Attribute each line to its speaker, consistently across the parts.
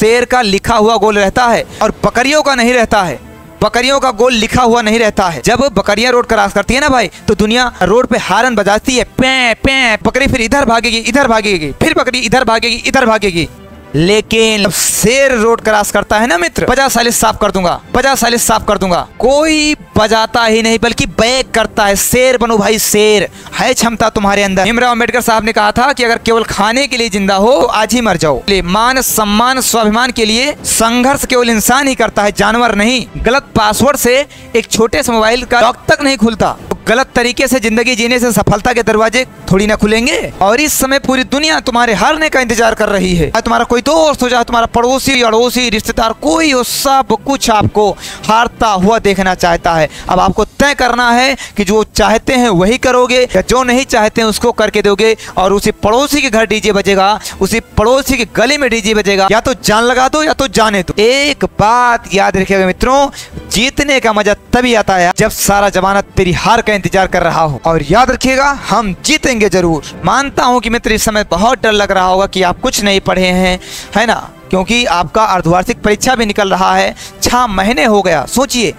Speaker 1: शेर का लिखा हुआ गोल रहता है और बकरियों का नहीं रहता है। बकरियों का गोल लिखा हुआ नहीं रहता है। जब बकरियां रोड क्रॉस करती है ना भाई, तो दुनिया रोड पे हारन बजाती है, पे पे। बकरी फिर इधर भागेगी, इधर भागेगी, फिर बकरी इधर भागेगी, इधर भागेगी। लेकिन शेर रोड क्रॉस करता है ना मित्र, बजा सालिस साफ कर दूंगा, बजा सालिस साफ कर दूंगा। कोई बजाता ही नहीं बल्कि बैक करता है। शेर बनो भाई, शेर है क्षमता तुम्हारे अंदर। भीमराव अम्बेडकर साहब ने कहा था कि अगर केवल खाने के लिए जिंदा हो तो आज ही मर जाओ। मान सम्मान स्वाभिमान के लिए संघर्ष केवल इंसान ही करता है, जानवर नहीं। गलत पासवर्ड से एक छोटे से मोबाइल का लॉक तक नहीं खुलता। गलत तरीके से जिंदगी जीने से सफलता के दरवाजे थोड़ी ना खुलेंगे। और इस समय पूरी दुनिया तुम्हारे हारने का इंतजार कर रही है। तुम्हारा कोई दोस्त हो, चाहे तुम्हारा पड़ोसी, अड़ोसी, रिश्तेदार कोई हो, सब कुछ आपको हारता हुआ देखना चाहता है। अब आपको तय करना है कि जो चाहते हैं वही करोगे या जो नहीं चाहते हैं उसको करके दोगे। और उसी पड़ोसी के घर डीजे बजेगा, उसी पड़ोसी के गले में डीजे बजेगा। या तो जान लगा दो या तो जाने दो। एक बात याद रखिएगा मित्रों, जीतने का मजा तभी आता है जब सारा जमाना तेरी हार का इंतजार कर रहा हो। और याद रखिएगा, हम जीतेंगे जरूर। मानता हूं कि मित्र इस समय बहुत डर लग रहा होगा कि आप कुछ नहीं पढ़े हैं, है ना, क्योंकि आपका अर्धवार्षिक परीक्षा भी निकल रहा है। 6 महीने हो गया। सोचिए,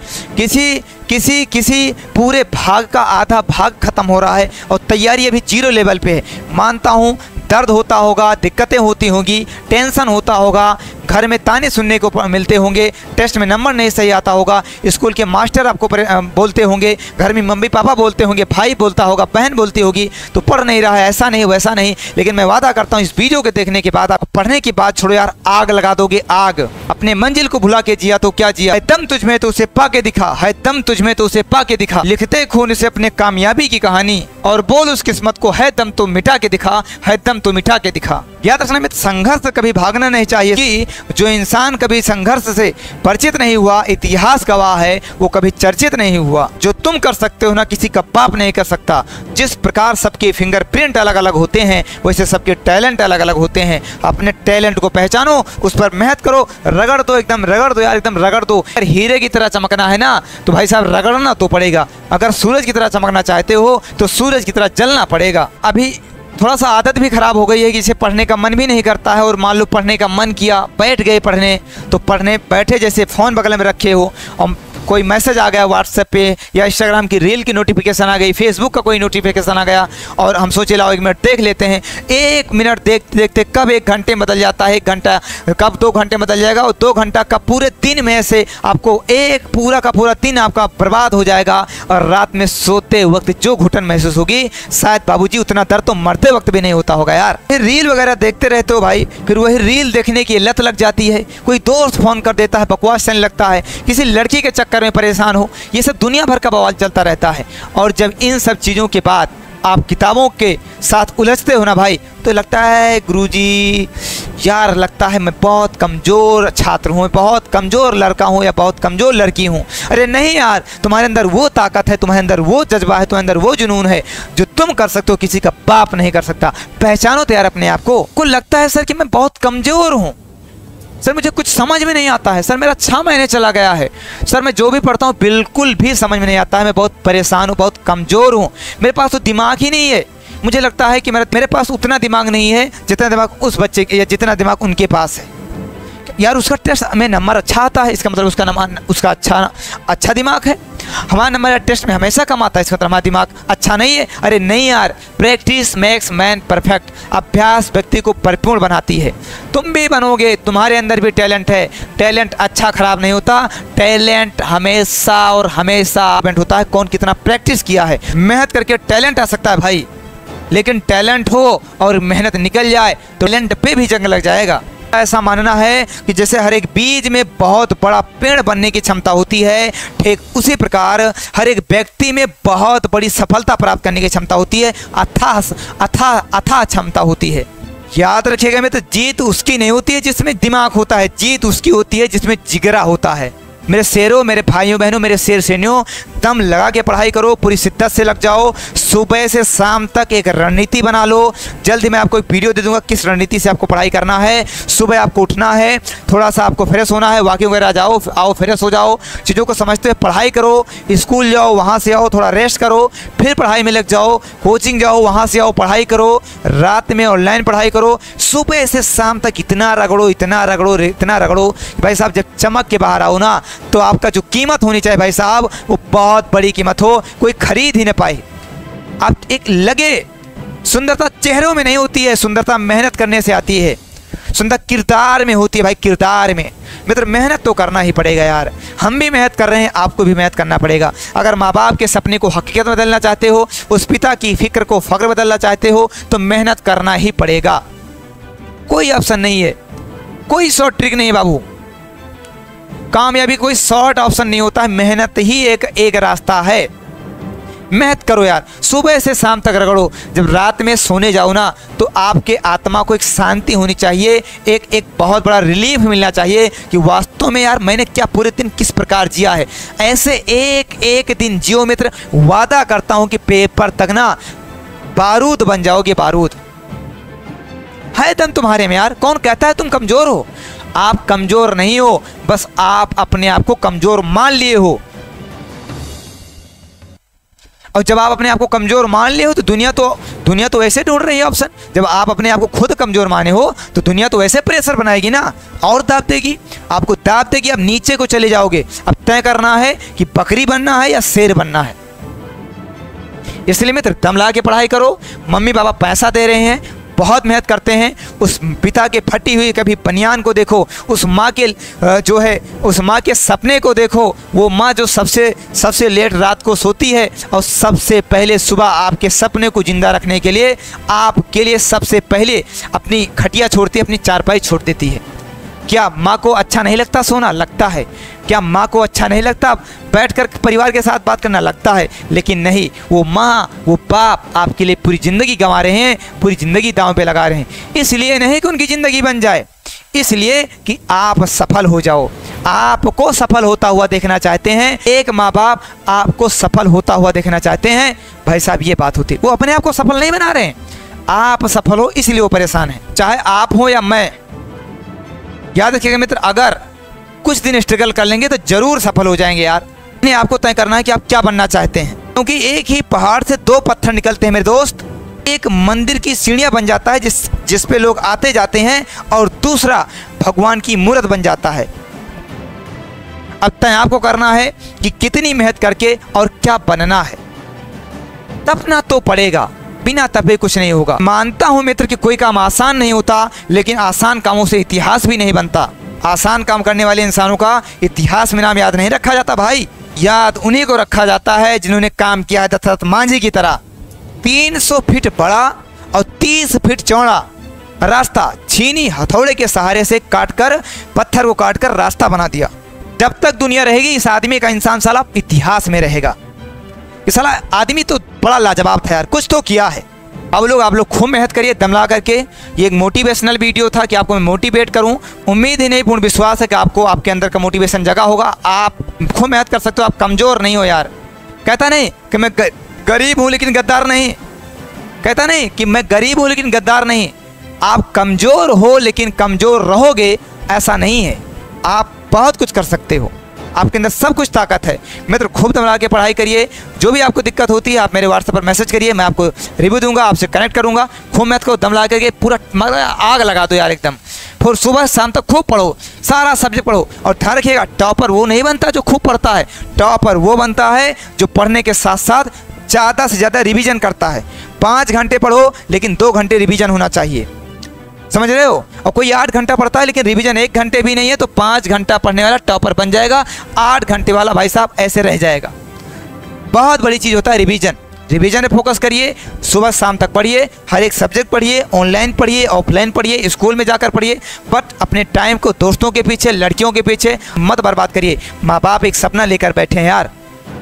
Speaker 1: किसी पूरे भाग का आधा भाग खत्म हो रहा है और तैयारी अभी 0 लेवल पे है। मानता हूँ दर्द होता होगा, दिक्कतें होती होंगी, टेंशन होता होगा, घर में ताने सुनने को मिलते होंगे, टेस्ट में नंबर नहीं सही आता होगा, स्कूल के मास्टर आपको बोलते होंगे, घर में मम्मी पापा बोलते होंगे, भाई बोलता होगा, बहन बोलती होगी तो पढ़ नहीं रहा है, ऐसा नहीं वैसा नहीं। लेकिन मैं वादा करता हूँ इस वीडियो के देखने के बाद आप पढ़ने की बात छोड़ो यार, आग लगा दोगे आग। अपने मंजिल को भुला के जिया तो क्या जिया। है दम तुझ में तो उसे पा के दिखा, है दम तुझ में तो उसे पा के दिखा। लिखते खून से अपने कामयाबी की कहानी और बोल उस किस्मत को, है दम तो मिटा के दिखा, है दम तो मिटा के दिखा। याद रखना में संघर्ष से कभी भागना नहीं चाहिए कि जो इंसान कभी संघर्ष से परिचित नहीं हुआ, इतिहास गवाह है, वो कभी चर्चित नहीं हुआ। जो तुम कर सकते हो ना किसी का बाप नहीं कर सकता। जिस प्रकार सबके फिंगरप्रिंट अलग अलग होते हैं वैसे सबके टैलेंट अलग अलग होते हैं। अपने टैलेंट को पहचानो, उस पर मेहनत करो, रगड़ दो, एकदम रगड़ दो यार, एकदम रगड़ दो। अगर हीरे की तरह चमकना है ना तो भाई साहब रगड़ना तो पड़ेगा। अगर सूरज की तरह चमकना चाहते हो तो सूरज की तरह जलना पड़ेगा। अभी थोड़ा सा आदत भी खराब हो गई है कि इसे पढ़ने का मन भी नहीं करता है। और मान लो पढ़ने का मन किया, बैठ गए पढ़ने, तो पढ़ने बैठे जैसे फ़ोन बगल में रखे हो और कोई मैसेज आ गया व्हाट्सएप पे या इंस्टाग्राम की रील की नोटिफिकेशन आ गई, फेसबुक का कोई नोटिफिकेशन आ गया और हम सोचे लाओ 1 मिनट देख लेते हैं। 1 मिनट देखते देखते कब 1 घंटे बदल जाता है, 1 घंटा कब 2 घंटे बदल जाएगा और 2 घंटा का पूरे दिन में से आपको एक पूरा का पूरा दिन आपका बर्बाद हो जाएगा। और रात में सोते वक्त जो घुटन महसूस होगी, शायद बाबूजी उतना दर्द तो मरते वक्त भी नहीं होता होगा यार। फिर रील वगैरह देखते रहते हो भाई, फिर वही रील देखने की लत लग जाती है। कोई दोस्त फोन कर देता है, बकवास चलने लगता है, किसी लड़की के चक्कर में परेशान हो, ये सब दुनिया भर का बवाल चलता रहता है। और जब इन सब चीज़ों के बाद आप किताबों के साथ उलझते हो ना भाई, तो लगता है गुरुजी यार, लगता है मैं बहुत कमज़ोर छात्र हूँ, बहुत कमज़ोर लड़का हूँ या बहुत कमज़ोर लड़की हूँ। अरे नहीं यार, तुम्हारे अंदर वो ताकत है, तुम्हारे अंदर वो जज्बा है, तुम्हारे अंदर वो जुनून है जो तुम कर सकते हो, किसी का बाप नहीं कर सकता। पहचानो तो यार अपने आप को। लगता है सर कि मैं बहुत कमज़ोर हूँ, सर मुझे कुछ समझ में नहीं आता है, सर मेरा 6 महीने चला गया है, सर मैं जो भी पढ़ता हूँ बिल्कुल भी समझ में नहीं आता है, मैं बहुत परेशान हूँ, बहुत कमज़ोर हूँ, मेरे पास तो दिमाग ही नहीं है। मुझे लगता है कि मेरे पास उतना दिमाग नहीं है जितना दिमाग उस बच्चे के या जितना दिमाग उनके पास है। यार उसका टेस्ट में नंबर अच्छा आता है, इसका मतलब उसका अच्छा दिमाग है। हमारा नंबर टेस्ट में हमेशा कम आता है, इसका मतलब हमारा दिमाग अच्छा नहीं है। अरे नहीं यार, प्रैक्टिस मेक्स मैन परफेक्ट। अभ्यास व्यक्ति को परिपूर्ण बनाती है। तुम भी बनोगे, तुम्हारे अंदर भी टैलेंट है। टैलेंट अच्छा खराब नहीं होता, टैलेंट हमेशा और हमेशा होता है कौन कितना प्रैक्टिस किया है। मेहनत करके टैलेंट आ सकता है भाई, लेकिन टैलेंट हो और मेहनत निकल जाए तो टैलेंट पे भी जंग लग जाएगा। ऐसा मानना है कि जैसे हर एक बीज में बहुत बड़ा पेड़ बनने की क्षमता होती है, ठीक उसी प्रकार हर एक व्यक्ति में बहुत बड़ी सफलता प्राप्त करने की क्षमता होती है, अथाह क्षमता होती है। याद रखिएगा मैं, तो जीत उसकी नहीं होती है जिसमें दिमाग होता है, जीत उसकी होती है जिसमें जिगरा होता है। मेरे शेरों, मेरे भाइयों बहनों, मेरे शेर सेनियों, दम लगा के पढ़ाई करो, पूरी शिद्दत से लग जाओ। सुबह से शाम तक एक रणनीति बना लो। जल्द ही मैं आपको एक वीडियो दे दूंगा किस रणनीति से आपको पढ़ाई करना है। सुबह आपको उठना है, थोड़ा सा आपको फ्रेश होना है, वॉकिंग वगैरह जाओ, आओ फ्रेश हो जाओ, चीज़ों को समझते हुए पढ़ाई करो। स्कूल जाओ, वहाँ से आओ, थोड़ा रेस्ट करो, फिर पढ़ाई में लग जाओ। कोचिंग जाओ, वहाँ से आओ, पढ़ाई करो। रात में ऑनलाइन पढ़ाई करो। सुबह से शाम तक इतना रगड़ो, इतना रगड़ो, इतना रगड़ो भाई साहब, जब चमक के बाहर आओ ना तो आपका जो कीमत होनी चाहिए भाई साहब, वो बहुत बड़ी कीमत हो, कोई खरीद ही ना पाए। आप एक लगे, सुंदरता चेहरों में नहीं होती है, सुंदरता मेहनत करने से आती है। सुंदर किरदार में होती है भाई, किरदार में। मित्र, मेहनत तो करना ही पड़ेगा यार। हम भी मेहनत कर रहे हैं, आपको भी मेहनत करना पड़ेगा। अगर माँ बाप के सपने को हकीकत में बदलना चाहते हो, उस पिता की फिक्र को फक्र बदलना चाहते हो, तो मेहनत करना ही पड़ेगा। कोई ऑप्शन नहीं है, कोई शॉर्ट ट्रिक नहीं है बाबू। कामयाबी कोई शॉर्ट ऑप्शन नहीं होता है, मेहनत ही एक रास्ता है। मेहनत करो यार, सुबह से शाम तक रगड़ो। जब रात में सोने जाओ ना तो आपके आत्मा को एक शांति होनी चाहिए, एक बहुत बड़ा रिलीफ मिलना चाहिए कि वास्तव में यार मैंने क्या पूरे दिन किस प्रकार जिया है। ऐसे एक दिन जियो मित्र, वादा करता हूं कि पेपर तक ना बारूद बन जाओगे, बारूद। है दम तुम्हारे में यार। कौन कहता है तुम कमजोर हो? आप कमजोर नहीं हो, बस आप अपने आप को कमजोर मान लिए हो। और जब आप अपने आप को कमजोर मान लिए हो तो दुनिया तो वैसे ढूंढ रही है ऑप्शन। जब आप अपने आप को खुद कमजोर माने हो तो दुनिया तो वैसे प्रेशर बनाएगी ना, और दाब देगी, आपको दाब देगी। आप नीचे को चले जाओगे। अब तय करना है कि बकरी बनना है या शेर बनना है। इसलिए मित्र, दम ला के पढ़ाई करो। मम्मी पापा पैसा दे रहे हैं, बहुत मेहनत करते हैं। उस पिता के फटी हुई कभी बनियान को देखो, उस माँ के जो है उस माँ के सपने को देखो। वो माँ जो सबसे लेट रात को सोती है और सबसे पहले सुबह आपके सपने को जिंदा रखने के लिए आपके लिए सबसे पहले अपनी खटिया छोड़ती है, अपनी चारपाई छोड़ देती है। क्या माँ को अच्छा नहीं लगता सोना? लगता है। क्या माँ को अच्छा नहीं लगता बैठकर परिवार के साथ बात करना? लगता है। लेकिन नहीं, वो माँ वो बाप आपके लिए पूरी ज़िंदगी गंवा रहे हैं, पूरी ज़िंदगी दांव पे लगा रहे हैं। इसलिए नहीं कि उनकी ज़िंदगी बन जाए, इसलिए कि आप सफल हो जाओ। आपको सफल होता हुआ देखना चाहते हैं, एक माँ बाप आपको सफल होता हुआ देखना चाहते हैं। भाई साहब, ये बात होती है। वो अपने आप को सफल नहीं बना रहे हैं, आप सफल हो इसलिए वो परेशान है। चाहे आप हो या मैं, याद रखिएगा मित्र, अगर कुछ दिन स्ट्रगल कर लेंगे तो जरूर सफल हो जाएंगे यार। अपने आपको तय करना है कि आप क्या बनना चाहते हैं, क्योंकि एक ही पहाड़ से दो पत्थर निकलते हैं मेरे दोस्त। एक मंदिर की सीढ़ियां बन जाता है जिस पे लोग आते जाते हैं, और दूसरा भगवान की मूर्त बन जाता है। अब तय आपको करना है कि कितनी मेहनत करके और क्या बनना है। तपना तो पड़ेगा, बिना तपे कुछ नहीं होगा। मानता हूं मित्र कि कोई काम आसान नहीं होता, लेकिन आसान कामों से इतिहास भी नहीं बनता। आसान काम करने वाले इंसानों का इतिहास में नाम याद नहीं रखा जाता भाई, याद उन्हीं को रखा जाता है जिन्होंने काम किया है दशरथ मांझी की तरह। 300 फीट बड़ा और 30 फीट चौड़ा रास्ता छीनी हथौड़े के सहारे से काटकर, पत्थर को काटकर रास्ता बना दिया। जब तक दुनिया रहेगी इस आदमी का, इंसान साला इतिहास में रहेगा। इस साला आदमी तो बड़ा लाजवाब था यार, कुछ तो किया है। अब आप लोग खूब मेहनत करिए दम ला करके। ये एक मोटिवेशनल वीडियो था कि आपको मैं मोटिवेट करूं। उम्मीद ही नहीं, पूर्ण विश्वास है कि आपको आपके अंदर का मोटिवेशन जगा होगा। आप खूब मेहनत कर सकते हो, आप कमज़ोर नहीं हो यार। कहता नहीं कि मैं गरीब हूँ लेकिन गद्दार नहीं, कहता नहीं कि मैं गरीब हूँ लेकिन गद्दार नहीं। आप कमज़ोर हो लेकिन कमज़ोर रहोगे, ऐसा नहीं है। आप बहुत कुछ कर सकते हो, आपके अंदर सब कुछ ताकत है। मित्र, खूब दम लगा के पढ़ाई करिए। जो भी आपको दिक्कत होती है आप मेरे व्हाट्सएप पर मैसेज करिए, मैं आपको रिव्यू दूंगा, आपसे कनेक्ट करूंगा। खूब मेहनत को दम लगा करके पूरा आग लगा दो यार एकदम। फिर सुबह शाम तक खूब पढ़ो, सारा सब्जेक्ट पढ़ो। और ध्यान रखिएगा, टॉपर वो नहीं बनता जो खूब पढ़ता है, टॉपर वो बनता है जो पढ़ने के साथ साथ ज़्यादा से ज़्यादा रिवीजन करता है। 5 घंटे पढ़ो लेकिन 2 घंटे रिवीजन होना चाहिए, समझ रहे हो। और कोई 8 घंटा पढ़ता है लेकिन रिवीजन 1 घंटे भी नहीं है, तो 5 घंटा पढ़ने वाला टॉपर बन जाएगा, 8 घंटे वाला भाई साहब ऐसे रह जाएगा। बहुत बड़ी चीज़ होता है रिवीजन। रिवीजन पे फोकस करिए, सुबह शाम तक पढ़िए, हर एक सब्जेक्ट पढ़िए, ऑनलाइन पढ़िए, ऑफलाइन पढ़िए, स्कूल में जाकर पढ़िए। बट अपने टाइम को दोस्तों के पीछे, लड़कियों के पीछे मत बर्बाद करिए। माँ बाप एक सपना लेकर बैठे हैं यार,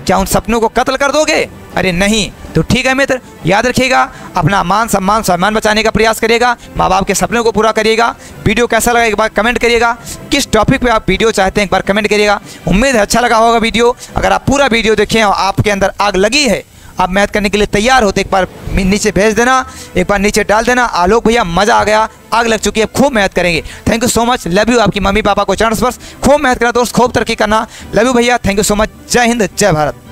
Speaker 1: क्या उन सपनों को कत्ल कर दोगे? अरे नहीं, तो ठीक है मित्र, याद रखिएगा, अपना मान सम्मान स्वाभिमान बचाने का प्रयास करिएगा, माँ बाप के सपनों को पूरा करिएगा। वीडियो कैसा लगा एक बार कमेंट करिएगा, किस टॉपिक पे आप वीडियो चाहते हैं एक बार कमेंट करिएगा। उम्मीद है अच्छा लगा होगा वीडियो। अगर आप पूरा वीडियो देखें और आपके अंदर आग लगी है, आप मैथ करने के लिए तैयार होते, एक बार नीचे भेज देना, एक बार नीचे डाल देना, आलोक भैया मजा आ गया, आग लग चुकी है, खूब मेहनत करेंगे। Thank you so much, love you. आपकी मम्मी पापा को चरण स्पर्श, खूब मेहनत करना दोस्त, खूब तरक्की करना, लव यू भैया, थैंक यू सो मच। जय हिंद, जय भारत।